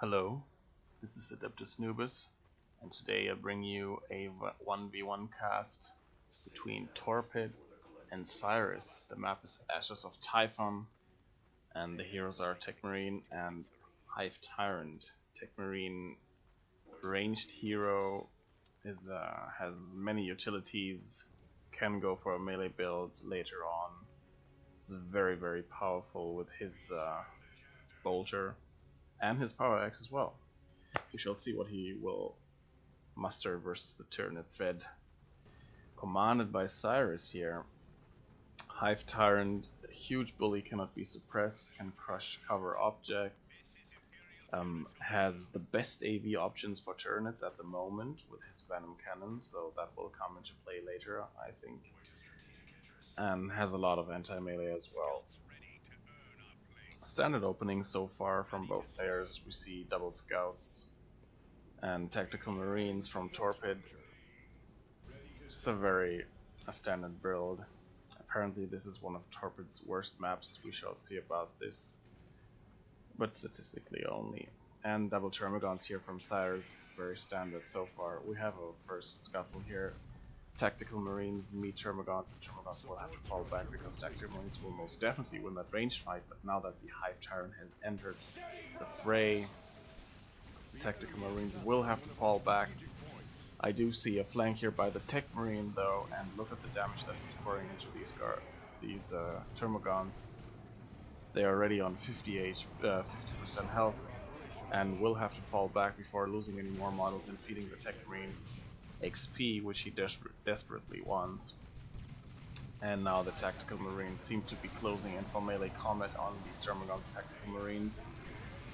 Hello, this is Adeptus Nubis, and today I bring you a 1v1 cast between Torpid and Cyris. The map is Ashes of Typhon, and the heroes are Techmarine and Hive Tyrant. Techmarine, ranged hero, has many utilities, can go for a melee build later on. It's very powerful with his bolter and his power axe as well. We shall see what he will muster versus the Tyranid thread. Commanded by Cyris here. Hive Tyrant, huge bully, cannot be suppressed, can crush cover objects. Has the best AV options for Tyranids at the moment with his Venom Cannon, so that will come into play later, I think. And has a lot of anti-melee as well. Standard openings so far from both players. We see double scouts and tactical marines from Torpid. Just a standard build. Apparently this is one of Torpid's worst maps. We shall see about this, but statistically only. And double Termagants here from Cyris, very standard so far. We have a first scuffle here. Tactical marines meet Termagants, and Termagants will have to fall back because tactical marines will most definitely win that ranged fight. But now that the Hive Tyrant has entered the fray, tactical marines will have to fall back. I do see a flank here by the Tech Marine though, and look at the damage that he's pouring into these Termagants. They are already on 50% health, and will have to fall back before losing any more models and feeding the Tech Marine XP, which he desperately wants. And now the tactical marines seem to be closing in for melee combat on these Termagants tactical marines.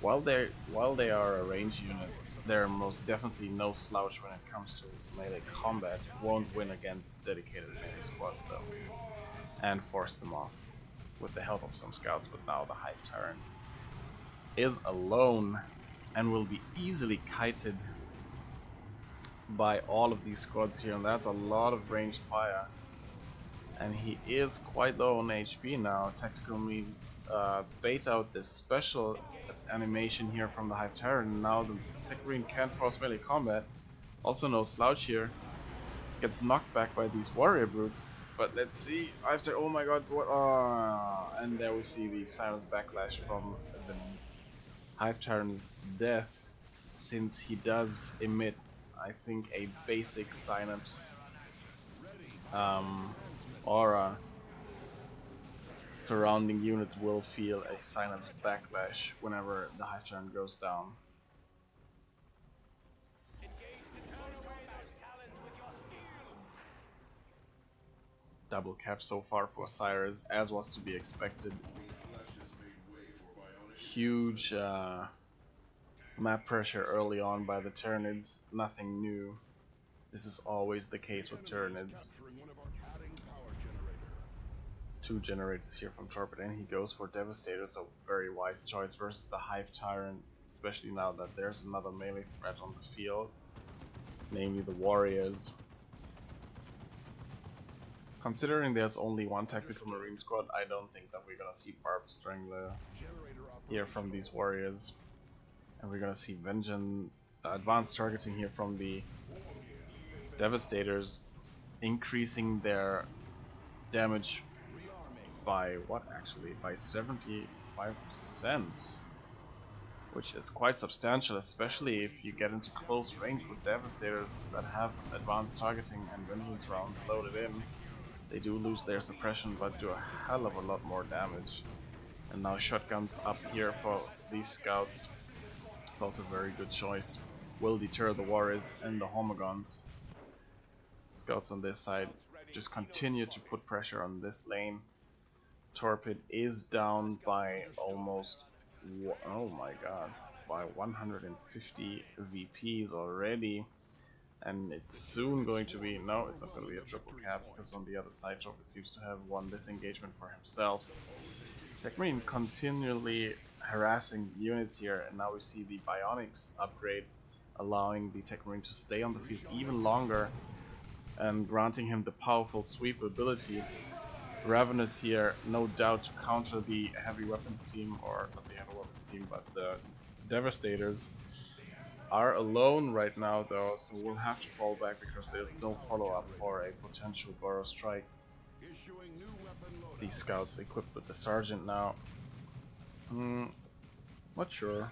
While they are a range unit, they're most definitely no slouch when it comes to melee combat. Won't win against dedicated melee squads though, and force them off with the help of some scouts. But now the Hive Tyrant is alone and will be easily kited by all of these squads here, and that's a lot of ranged fire. And he is quite low on HP now. Tactical means bait out this special animation here from the Hive Tyrant. Now the Tech Marine can't force melee combat. Also no slouch here. Gets knocked back by these warrior brutes. But let's see. After, oh my god, what? And there we see the silence backlash from the Hive Tyrant's death, since he does emit, I think, a basic synapse aura. Surrounding units will feel a synapse backlash whenever the Hive Tyrant goes down. Double cap so far for Cyris, as was to be expected. Huge map pressure early on by the Tyranids, nothing new. This is always the case with Tyranids. Two generators here from Torpid, and he goes for Devastator, so very wise choice versus the Hive Tyrant, especially now that there's another melee threat on the field, namely the warriors. Considering there's only one tactical marine squad, I don't think that we're gonna see Barb Strangler here from these warriors. And we're gonna see Vengeance, advanced targeting here from the Devastators, increasing their damage by what, actually? By 75%, which is quite substantial, especially if you get into close range with Devastators that have advanced targeting and Vengeance rounds loaded in. They do lose their suppression, but do a hell of a lot more damage. And now shotguns up here for these scouts. It's also a very good choice. Will deter the warriors and the homagons. Scouts on this side just continue to put pressure on this lane. Torpid is down by almost, oh my god, by 150 VPs already. And it's soon going to be, no, it's not going to be a triple cap, because on the other side Torpid seems to have won this engagement for himself. Tech Marine continually harassing units here, and now we see the Bionics upgrade, allowing the Tech Marine to stay on the field even longer and granting him the powerful sweep ability. Ravenous here, no doubt, to counter the heavy weapons team, or not the heavy weapons team, but the Devastators are alone right now though, so we'll have to fall back because there's no follow-up for a potential Burrow Strike. These scouts equipped with the Sergeant now. Not sure.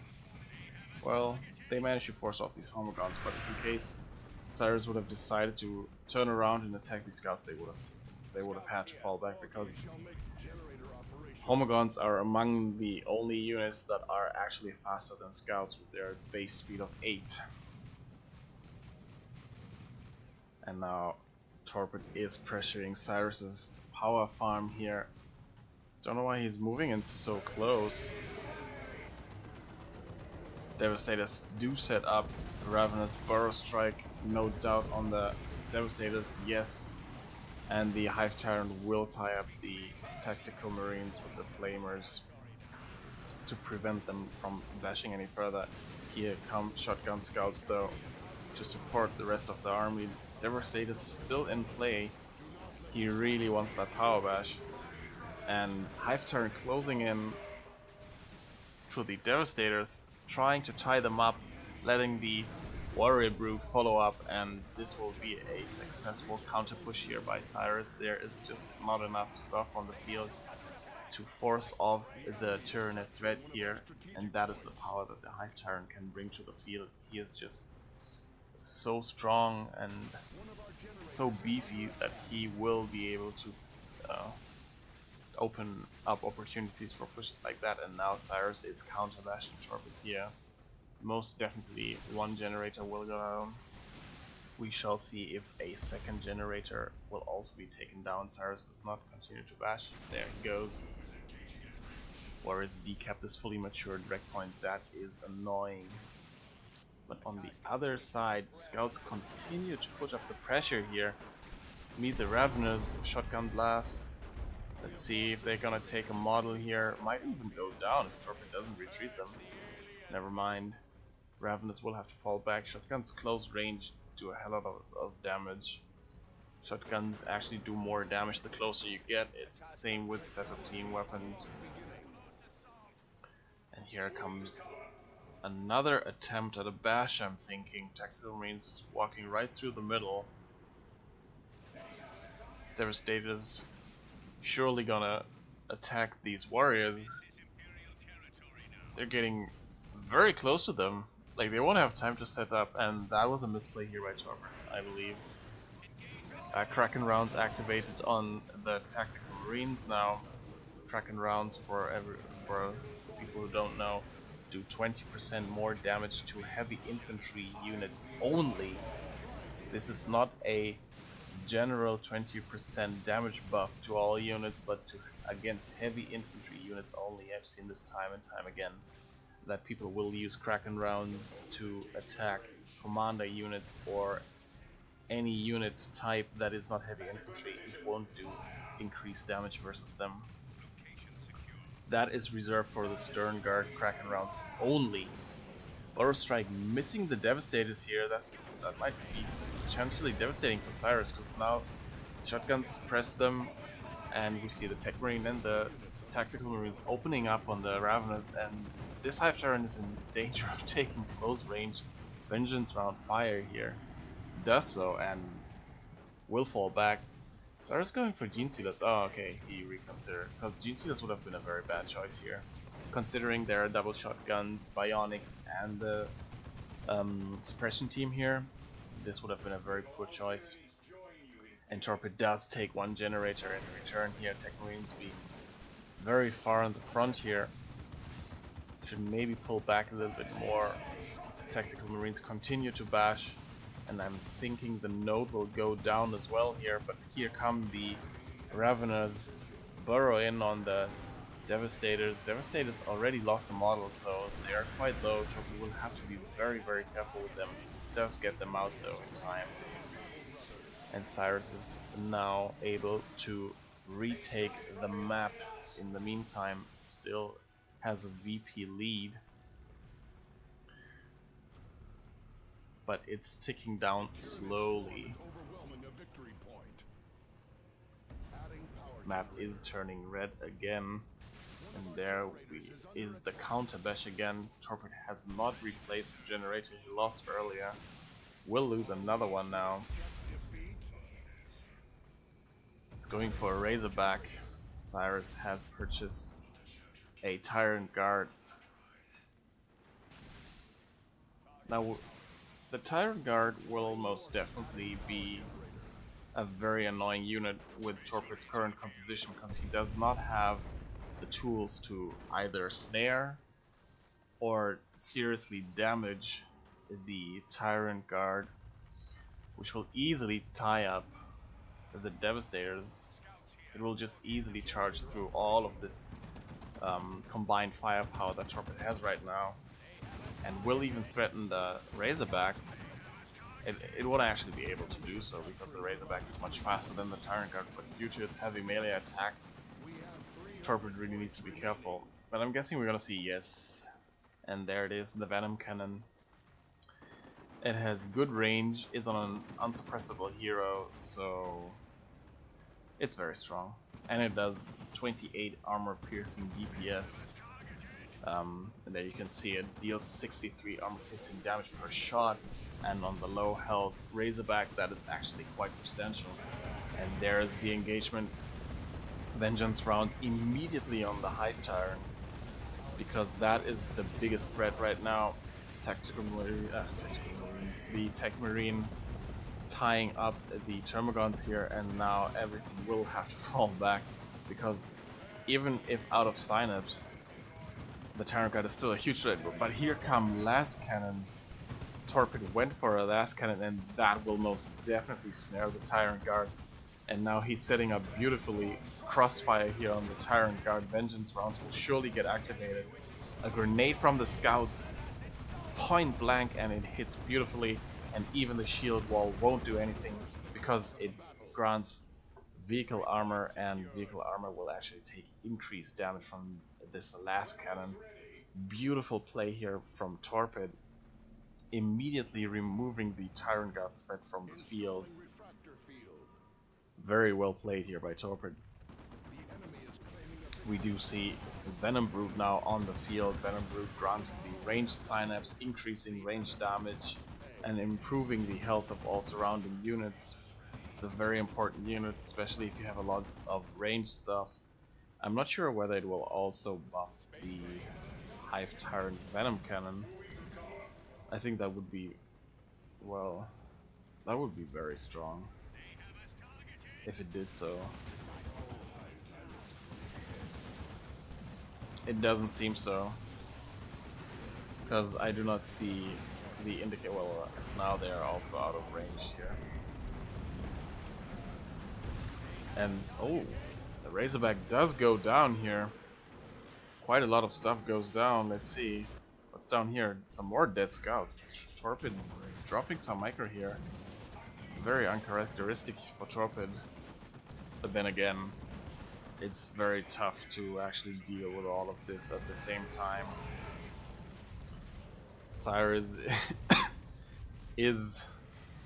Well, they managed to force off these Homogons, but in case Cyris would have decided to turn around and attack these scouts, they would have had to fall back because Homogons are among the only units that are actually faster than scouts with their base speed of 8. And now Torpid is pressuring Cyrus's power farm here. Don't know why he's moving in so close. Devastators do set up Ravenous Burrow Strike, no doubt on the Devastators, yes. And the Hive Tyrant will tie up the Tactical Marines with the Flamers to prevent them from bashing any further. Here come Shotgun Scouts though to support the rest of the army. Devastator's still in play. He really wants that power bash. And Hive Tyrant closing in to the Devastators, trying to tie them up, letting the Warrior Brew follow up, and this will be a successful counter push here by Cyris. There is just not enough stuff on the field to force off the Tyranid threat here, and that is the power that the Hive Tyrant can bring to the field. He is just so strong and so beefy that he will be able to open up opportunities for pushes like that, and now Cyris is counter bashing Torpid here. Most definitely one generator will go down. We shall see if a second generator will also be taken down. Cyris does not continue to bash. There he goes. Warriors decap this fully matured wreck point. That is annoying. But on the other side, Scouts continue to put up the pressure here. Meet the Ravenous, Shotgun Blast. Let's see if they're gonna take a model here. Might even go down if Torpid doesn't retreat them. Never mind. Ravenous will have to fall back. Shotguns close range do a hell of damage. Shotguns actually do more damage the closer you get. It's the same with set of team weapons. And here comes another attempt at a bash, I'm thinking. Tactical Marines walking right through the middle. Devastators surely gonna attack these warriors. They're getting very close to them. Like, they won't have time to set up, and that was a misplay here by Torpid, I believe. Kraken rounds activated on the Tactical Marines now. Kraken rounds, for people who don't know, do 20% more damage to heavy infantry units only. This is not a general 20% damage buff to all units, but against heavy infantry units only. I've seen this time and time again, that people will use Kraken rounds to attack commander units or any unit type that is not heavy infantry. It won't do increased damage versus them. That is reserved for the Stern Guard Kraken rounds only. Burrow Strike missing the Devastators here. That might be potentially devastating for Cyris, because now shotguns press them, and we see the Tech Marine and the Tactical Marines opening up on the Ravenous, and this Hive Tyrant is in danger of taking close range Vengeance round fire here. Does so and will fall back. Cyris going for Gene Stealers. Oh, okay, he reconsidered, because Gene Stealers would have been a very bad choice here, considering there are double shotguns, bionics, and the suppression team here. This would have been a very poor choice. And Torpid does take one generator in return here. Tech Marines being very far in the front here. Should maybe pull back a little bit more. Tactical Marines continue to bash, and I'm thinking the node will go down as well here, but here come the Ravenous, burrow in on the Devastators. Devastators already lost a model, so they are quite low. Torpid will have to be very, very careful with them. It does get them out though in time. And Cyris is now able to retake the map. In the meantime, it still has a VP lead, but it's ticking down slowly. Map is turning red again, And there is the counter bash again. Torpid has not replaced the generator he lost earlier. Will lose another one now. He's going for a Razorback. Cyris has purchased a Tyrant Guard. Now, the Tyrant Guard will most definitely be a very annoying unit with Torpid's current composition, because he does not have the tools to either snare or seriously damage the Tyrant Guard, which will easily tie up the Devastators. It will just easily charge through all of this combined firepower that Torpid has right now, and will even threaten the Razorback. It won't actually be able to do so because the Razorback is much faster than the Tyrant Guard, but due to its heavy melee attack, Torpid really needs to be careful. But I'm guessing we're gonna see yes. And there it is, the Venom Cannon. It has good range, is on an unsuppressible hero, so it's very strong. And it does 28 armor piercing DPS. And there you can see it deals 63 armor piercing damage per shot. And on the low health Razorback, that is actually quite substantial. And there's the engagement. Vengeance rounds immediately on the Hive Tyrant, because that is the biggest threat right now. Tactical Marines, the Tech Marine tying up the Termagants here, and now everything will have to fall back, because even if out of Synapse, the Tyrant Guard is still a huge threat. But here come last cannons. Torpid went for a last cannon, and that will most definitely snare the Tyrant Guard. And now he's setting up beautifully. Crossfire here on the Tyrant Guard. Vengeance rounds will surely get activated. A grenade from the scouts, point blank, and it hits beautifully. And even the shield wall won't do anything because it grants vehicle armor, and vehicle armor will actually take increased damage from this last cannon. Beautiful play here from Torpid, immediately removing the Tyrant Guard threat from the field. Very well played here by Torpid. We do see Venom Brute now on the field. Venom Brute granting the ranged synapse, increasing range damage, and improving the health of all surrounding units. It's a very important unit, especially if you have a lot of ranged stuff. I'm not sure whether it will also buff the Hive Tyrant's Venom Cannon. I think that would be, well, that would be very strong if it did so. It doesn't seem so, because I do not see the indicator. Well, now they are also out of range here. And oh, the Razorback does go down here. Quite a lot of stuff goes down. Let's see what's down here. Some more dead scouts. Torpid dropping some micro here. Very uncharacteristic for Torpid. But then again, it's very tough to actually deal with all of this at the same time. Cyris is...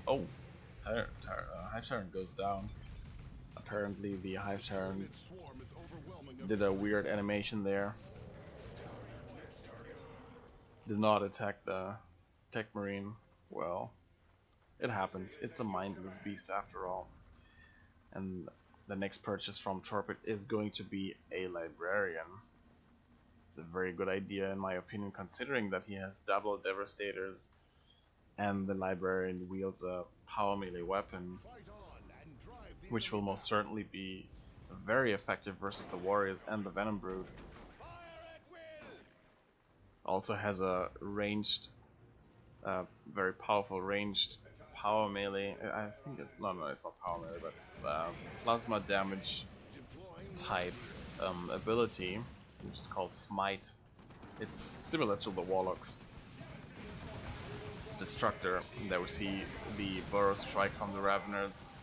oh, Hive Tyrant goes down. Apparently the Hive Tyrant did a weird animation there. Did not attack the Tech Marine. Well, it happens. It's a mindless beast after all. And the next purchase from Torpid is going to be a Librarian. It's a very good idea in my opinion, considering that he has double Devastators and the Librarian wields a power melee weapon, which will most certainly be very effective versus the Warriors and the Venom Brood. Also has a ranged, very powerful ranged power melee. I think it's no, it's not power melee, but plasma damage type ability, which is called Smite. It's similar to the Warlock's Destructor. There we see the Burrow Strike from the Raveners,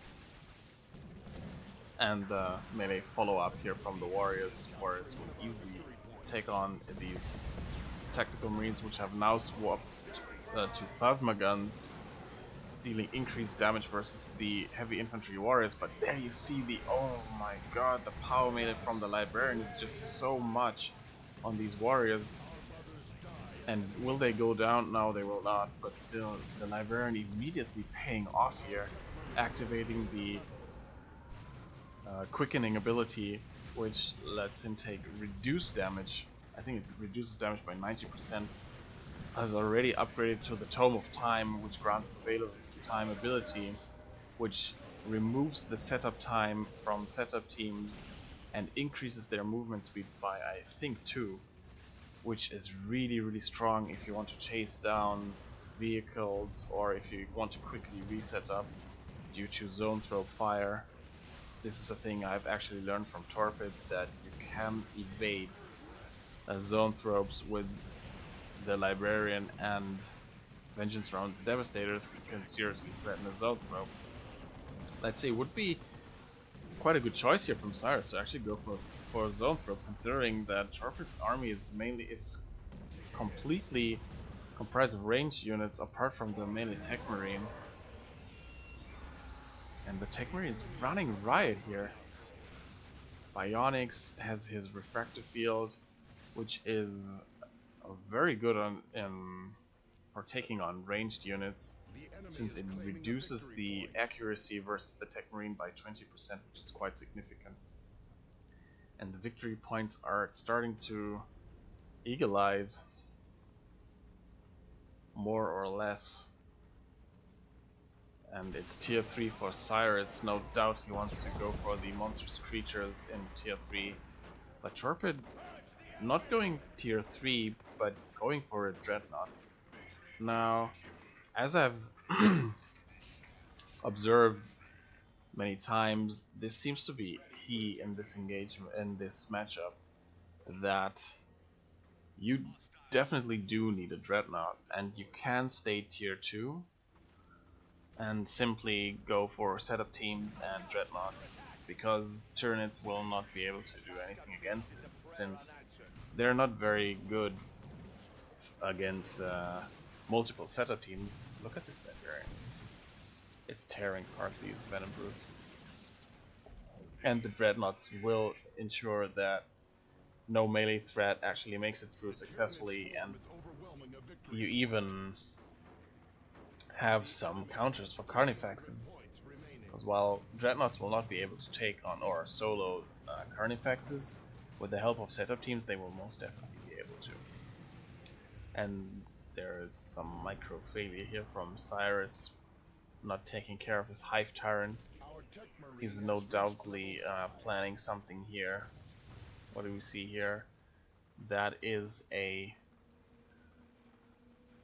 and the melee follow-up here from the Warriors. Warriors will easily take on these Tactical Marines, which have now swapped to Plasma Guns, dealing increased damage versus the Heavy Infantry Warriors. But there you see the, oh my god, the power melee from the Librarian is just so much. on these warriors. And will they go down? No, they will not, but still, the Librarian immediately paying off here, activating the quickening ability, which lets him take reduced damage. I think it reduces damage by 90%. Has already upgraded to the Tome of Time, which grants the Veil of Time ability, which removes the setup time from setup teams and increases their movement speed by, I think, 2, which is really strong if you want to chase down vehicles or if you want to quickly reset up due to zone throw fire. This is a thing I've actually learned from Torpid, that you can evade zone throws with the Librarian, and Vengeance Rounds Devastators can seriously threaten a zone throw. Let's say it would be quite a good choice here from Cyris to actually go for a zone throw, considering that Torpid's army is completely comprised of ranged units apart from the melee Tech Marine. And the Tech Marine is running riot here. Bionics has his refractive field, which is very good for taking on ranged units, since it reduces the accuracy versus the Tech Marine by 20%, which is quite significant. And the victory points are starting to equalize, more or less. And it's tier 3 for Cyris. No doubt he wants to go for the monstrous creatures in tier 3. But Torpid not going tier 3, but going for a Dreadnought. Now, as I've observed many times, this seems to be key in this engagement, in this matchup, that you definitely do need a Dreadnought, and you can stay tier 2 and simply go for setup teams and Dreadnoughts, because Tyranids will not be able to do anything against it, since they're not very good against multiple setup teams. Look at this Librarian, it's tearing apart these Venom Brutes. And the Dreadnoughts will ensure that no melee threat actually makes it through successfully, and you even have some counters for Carnifexes, because while Dreadnoughts will not be able to take on or solo Carnifexes, with the help of setup teams they will most definitely be able to. And there is some micro failure here from Cyris, not taking care of his Hive Tyrant. He's no doubtly planning something here. What do we see here? That is a...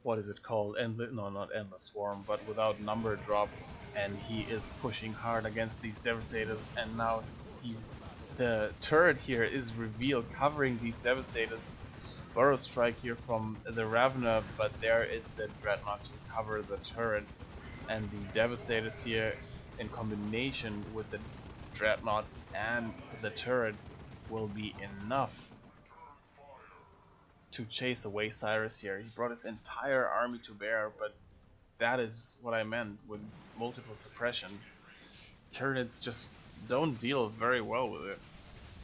what is it called? No, not Endless Swarm, but without number drop. And he is pushing hard against these Devastators, and now the turret here is revealed covering these Devastators. Burrow Strike here from the Ravener, but there is the Dreadnought to cover the turret, and the Devastators here in combination with the Dreadnought and the turret will be enough to chase away Cyris here. He brought his entire army to bear, but that is what I meant with multiple suppression. Tyranids just don't deal very well with it,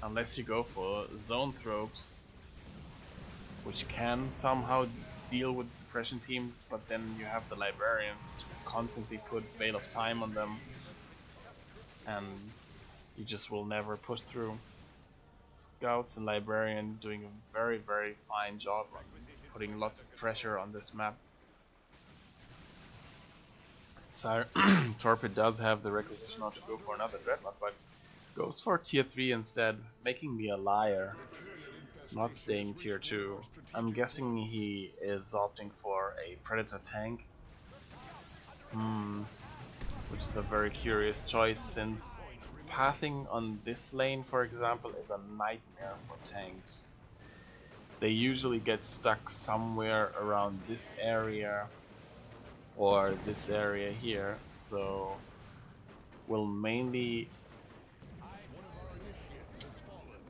unless you go for zone throws, which can somehow deal with suppression teams, but then you have the Librarian to constantly put Veil of Time on them, and you just will never push through. Scouts and Librarian doing a very fine job on putting lots of pressure on this map. Torpid does have the requisition now to go for another Dreadnought, but goes for tier 3 instead, making me a liar, not staying tier 2. I'm guessing he is opting for a Predator tank, which is a very curious choice, since pathing on this lane, for example, is a nightmare for tanks. They usually get stuck somewhere around this area or this area here, so will mainly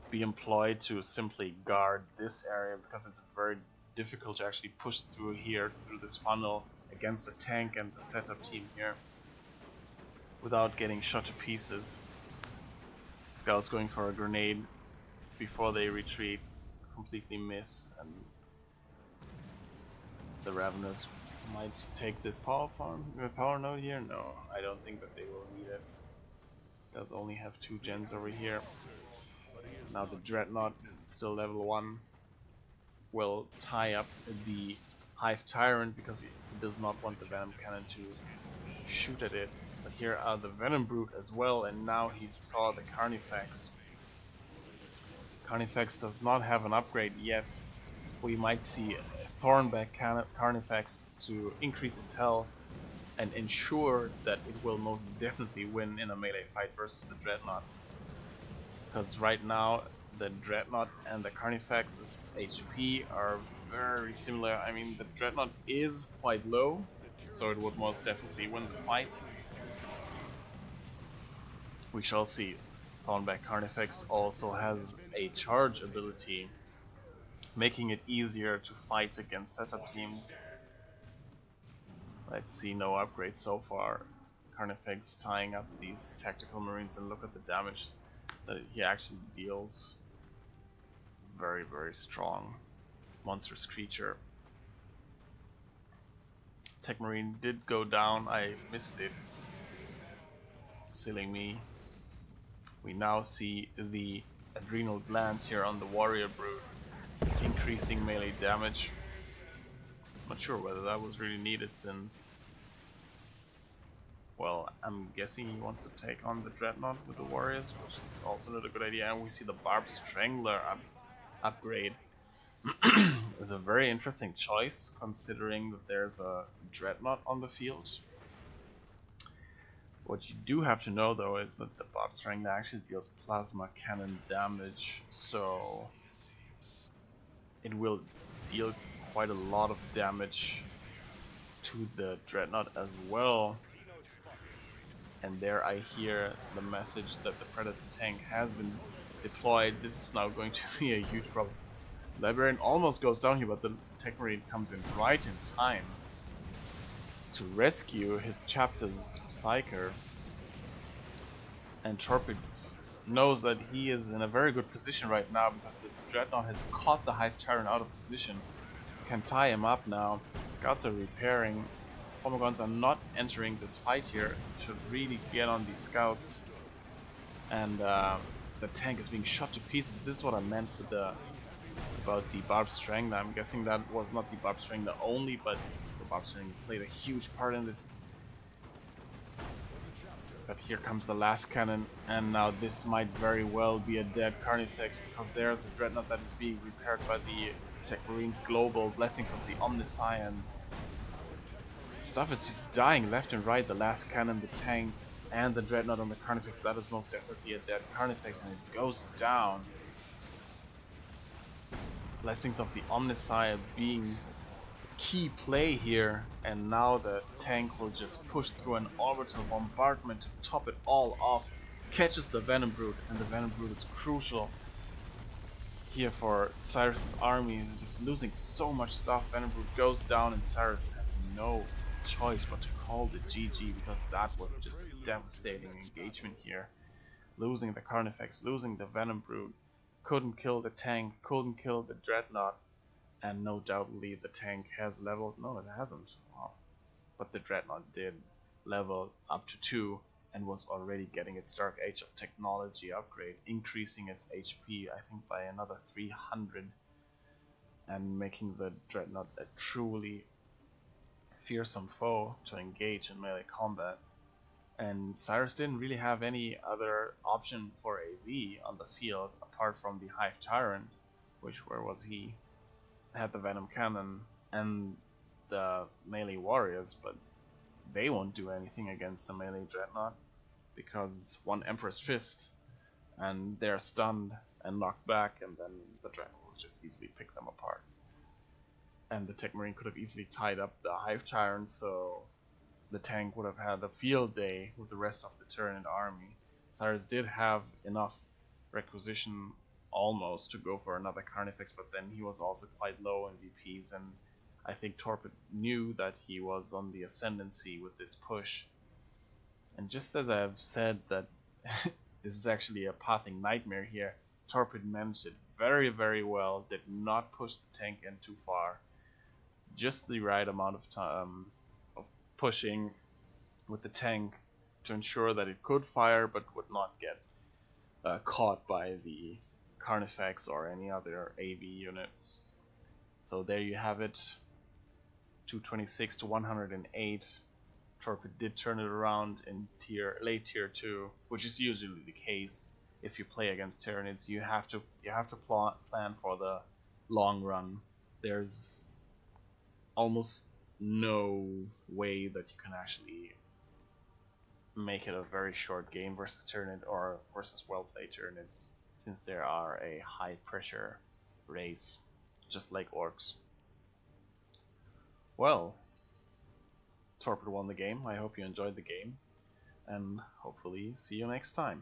be employed to simply guard this area, because it's very difficult to actually push through here, through this funnel, against the tank and the setup team here without getting shot to pieces. Scouts going for a grenade before they retreat. completely miss, and the Ravenous might take this power node here. No, I don't think that they will need it. Does only have 2 gens over here. Now the Dreadnought, still level 1, will tie up the Hive Tyrant because he does not want the Venom Cannon to shoot at it. But here are the Venom Brute as well, and now he saw the Carnifex. Carnifex does not have an upgrade yet. We might see a Thornback Carnifex to increase its health and ensure that it will most definitely win in a melee fight versus the Dreadnought. Because right now the Dreadnought and the Carnifex's HP are very similar. I mean, the Dreadnought is quite low, so it would most definitely win the fight. We shall see. Thornback Carnifex also has a charge ability, making it easier to fight against setup teams. Let's see, no upgrade so far. Carnifex tying up these tactical marines, and look at the damage that he actually deals. It's very, very strong. Monstrous creature. Tech Marine did go down, I missed it. Silly me. We now see the Adrenal Glands here on the Warrior Brute, increasing melee damage. Not sure whether that was really needed since, well, I'm guessing he wants to take on the Dreadnought with the Warriors, which is also not a good idea. And we see the Barbed Strangler upgrade. Is a very interesting choice, considering that there's a Dreadnought on the field. What you do have to know though is that the Barbed Strangler actually deals plasma cannon damage, so it will deal quite a lot of damage to the Dreadnought as well. And there I hear the message that the Predator tank has been deployed. This is now going to be a huge problem. Librarian almost goes down here, but the Tech Marine comes in right in time to rescue his chapter's Psyker. And Torpid knows that he is in a very good position right now because the Dreadnought has caught the Hive Tyrant out of position. Can tie him up now. Scouts are repairing. Pomegons are not entering this fight here. Should really get on these scouts. And the tank is being shot to pieces. This is what I meant with about the Barbed Strangler. I'm guessing that was not the Barbed Strangler only, but the Barbed Strangler played a huge part in this. But here comes the last cannon, and now this might very well be a dead Carnifex because there's a Dreadnought that is being repaired by the Tech Marine's global blessings of the Omniscion. Stuff is just dying left and right. The last cannon, the tank, and the Dreadnought on the Carnifex. That is most definitely a dead Carnifex, and it goes down. Blessings of the Omniscion being key play here, and now the tank will just push through an orbital bombardment to top it all off. Catches the Venom Brute, and the Venom Brute is crucial here for Cyris' army. Is just losing so much stuff. Venom Brute goes down, and Cyris has no choice but to call the GG because that was just a devastating engagement here. Losing the Carnifex, losing the Venom Brute, couldn't kill the tank, couldn't kill the Dreadnought, and no doubtly the tank has leveled. No, it hasn't. Wow. But the Dreadnought did level up to 2 and was already getting its Dark Age of Technology upgrade, increasing its HP I think by another 300 and making the Dreadnought a truly fearsome foe to engage in melee combat. And Cyris didn't really have any other option for AV on the field apart from the Hive Tyrant, which where was he? Had the Venom Cannon and the melee warriors, but they won't do anything against the melee Dreadnought because one Emperor's Fist and they're stunned and knocked back, and then the Dreadnought will just easily pick them apart. And the Tech Marine could have easily tied up the Hive Tyrant, so the tank would have had a field day with the rest of the Tyranid army. Cyris did have enough requisition almost to go for another Carnifex, but then he was also quite low in VPs, and I think Torpid knew that he was on the ascendancy with this push. And just as I've said that this is actually a pathing nightmare here, Torpid managed it very well, did not push the tank in too far. Just the right amount of time of pushing with the tank to ensure that it could fire but would not get caught by the Carnifex or any other AV unit. So there you have it, 226 to 108. Torpid did turn it around in late tier 2, which is usually the case. If you play against Tyranids, you have to plan for the long run. There's almost no way that you can actually make it a very short game versus Tyranid or versus well-played Tyranids, since they are a high pressure race, just like orcs. Well, Torpid won the game. I hope you enjoyed the game, and hopefully see you next time.